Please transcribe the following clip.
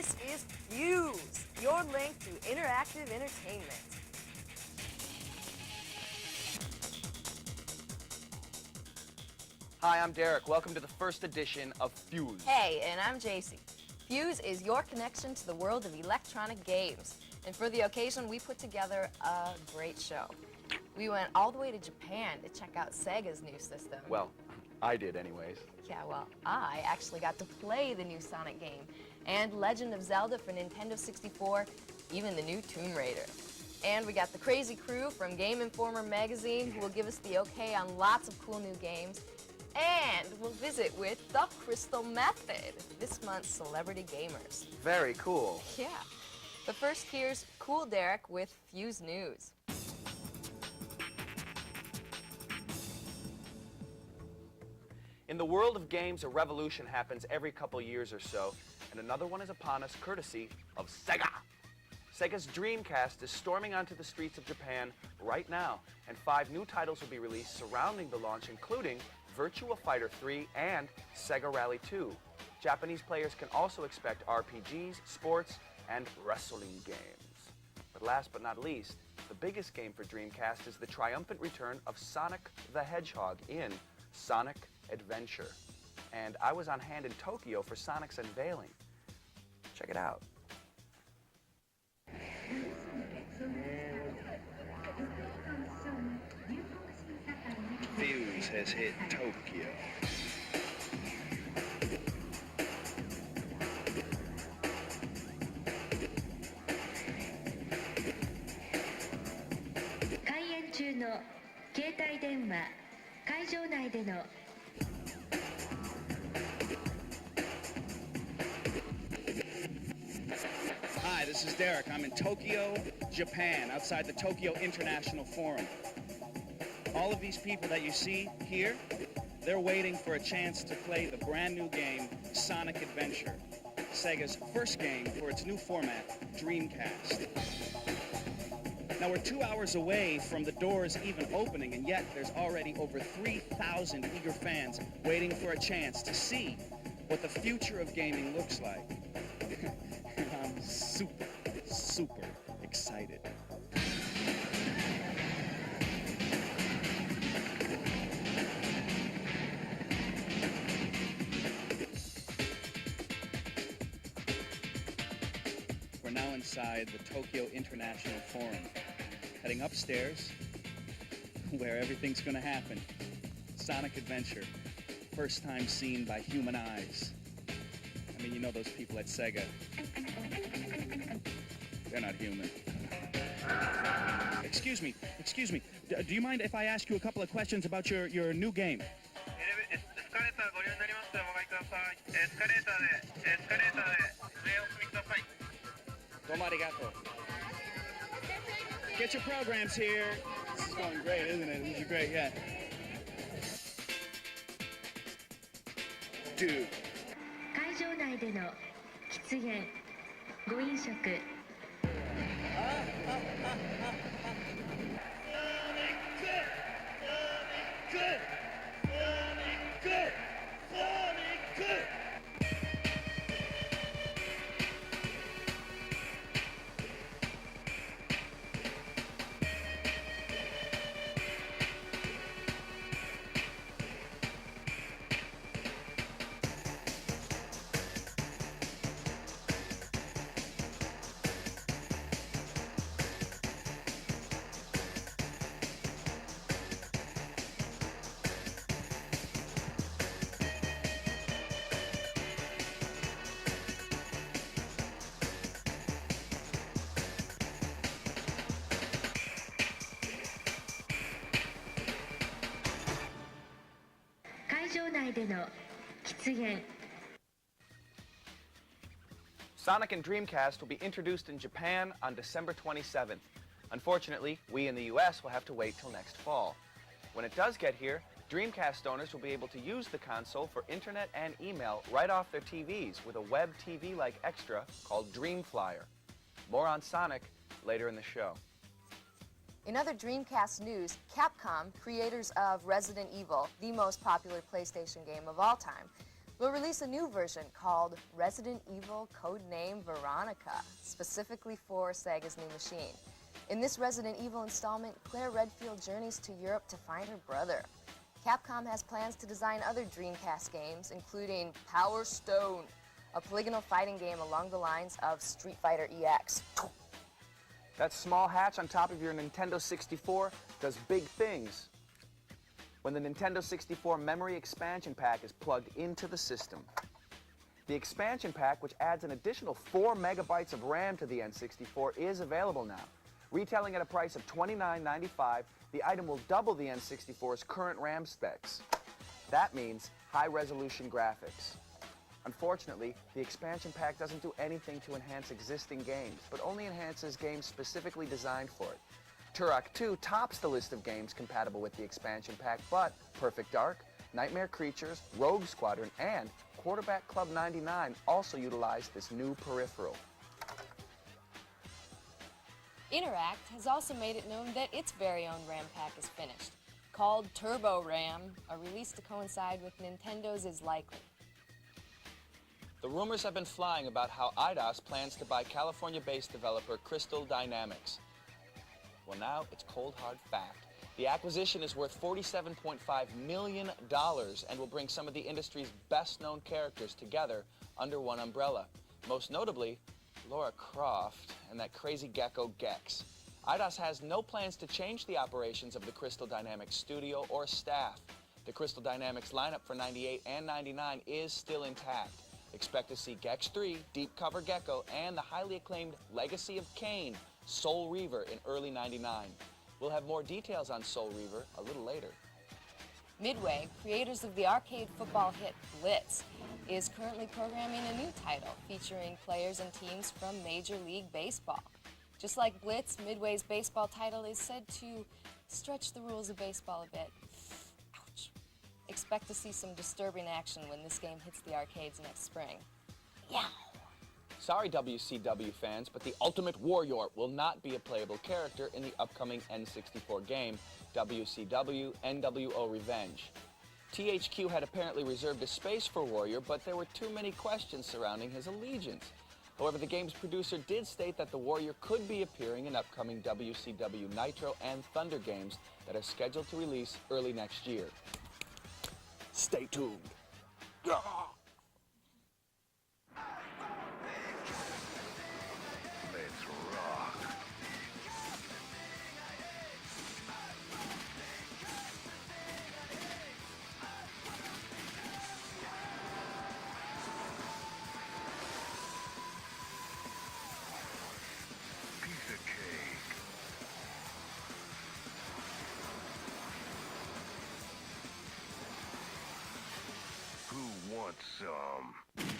This is Fuse, your link to interactive entertainment. Hi, I'm Derek. Welcome to the first edition of Fuse. Hey, and I'm JC. Fuse is your connection to the world of electronic games. And for the occasion, we put together a great show. We went all the way to Japan to check out Sega's new system. Well, I did anyways. Yeah, well, I actually got to play the new Sonic game, and Legend of Zelda for Nintendo 64, even the new Tomb Raider. And we got the crazy crew from Game Informer magazine who will give us the okay on lots of cool new games. And we'll visit with the Crystal Method, this month's celebrity gamers. Very cool. Yeah. But first, here's Cool Derek with Fuse News. In the world of games, a revolution happens every couple years or so, and another one is upon us courtesy of Sega. Sega's DreamCast is storming onto the streets of Japan right now, and 5 new titles will be released surrounding the launch, including Virtua Fighter 3 and Sega Rally 2. Japanese players can also expect RPGs, sports, and wrestling games. But last but not least, the biggest game for Dreamcast is the triumphant return of Sonic the Hedgehog in Sonic Adventure. And I was on hand in Tokyo for Sonic's unveiling. Check it out. Fuse has hit Tokyo. Kain 中の携帯電話会場内での Hi, this is Derek. I'm in Tokyo, Japan, outside the Tokyo International Forum. All of these people that you see here, they're waiting for a chance to play the brand new game, Sonic Adventure, Sega's first game for its new format, Dreamcast. Now, we're 2 hours away from the doors even opening, and yet there's already over 3,000 eager fans waiting for a chance to see what the future of gaming looks like. I'm super, super excited. We're now inside the Tokyo International Forum, heading upstairs where everything's going to happen. Sonic Adventure, first time seen by human eyes. I mean, you know those people at Sega. They're not human. Excuse me. Do you mind if I ask you a couple of questions about your new game? Domo arigato. Get your programs here. This is going great, isn't it? This is great, yeah. Dude. 会場内での喫煙ご飲食 会場内での喫煙 Sonic and Dreamcast will be introduced in Japan on December 27th. Unfortunately, we in the US will have to wait till next fall. When it does get here, Dreamcast owners will be able to use the console for internet and email right off their TVs with a web TV-like extra called Dreamflyer. More on Sonic later in the show. In other Dreamcast news, Capcom, creators of Resident Evil, the most popular PlayStation game of all time, will release a new version called Resident Evil Codename Veronica, specifically for Sega's new machine. In this Resident Evil installment, Claire Redfield journeys to Europe to find her brother. Capcom has plans to design other DreamCast games, including Power Stone, a polygonal fighting game along the lines of Street Fighter EX. That small hatch on top of your Nintendo 64 does big things when the Nintendo 64 Memory Expansion Pak is plugged into the system. The expansion pack, which adds an additional 4 megabytes of RAM to the N64, is available now. Retailing at a price of $29.95, the item will double the N64's current RAM specs. That means high-resolution graphics. Unfortunately, the expansion pack doesn't do anything to enhance existing games, but only enhances games specifically designed for it. Turok 2 tops the list of games compatible with the expansion pack, but Perfect Dark, Nightmare Creatures, Rogue Squadron, and Quarterback Club 99 also utilize this new peripheral. Interact has also made it known that its very own RAM pack is finished. Called Turbo RAM, a release to coincide with Nintendo's is likely. The rumors have been flying about how EIDOS plans to buy California-based developer Crystal Dynamics. Well, now it's cold hard fact. The acquisition is worth $47.5 million and will bring some of the industry's best-known characters together under one umbrella. Most notably, Lara Croft and that crazy gecko Gex. EIDOS has no plans to change the operations of the Crystal Dynamics studio or staff. The Crystal Dynamics lineup for 98 and 99 is still intact. Expect to see Gex 3, Deep Cover Gecko, and the highly acclaimed Legacy of Kain, Soul Reaver, in early 99. We'll have more details on Soul Reaver a little later. Midway, creators of the arcade football hit Blitz, is currently programming a new title featuring players and teams from Major League Baseball. Just like Blitz, Midway's baseball title is said to stretch the rules of baseball a bit. Ouch. Expect to see some disturbing action when this game hits the arcades next spring. Yeah. Sorry, WCW fans, but the Ultimate Warrior will not be a playable character in the upcoming N64 game, WCW NWO Revenge. THQ had apparently reserved a space for Warrior, but there were too many questions surrounding his allegiance. However, the game's producer did state that the Warrior could be appearing in upcoming WCW Nitro and Thunder games that are scheduled to release early next year. Stay tuned. Who wants some?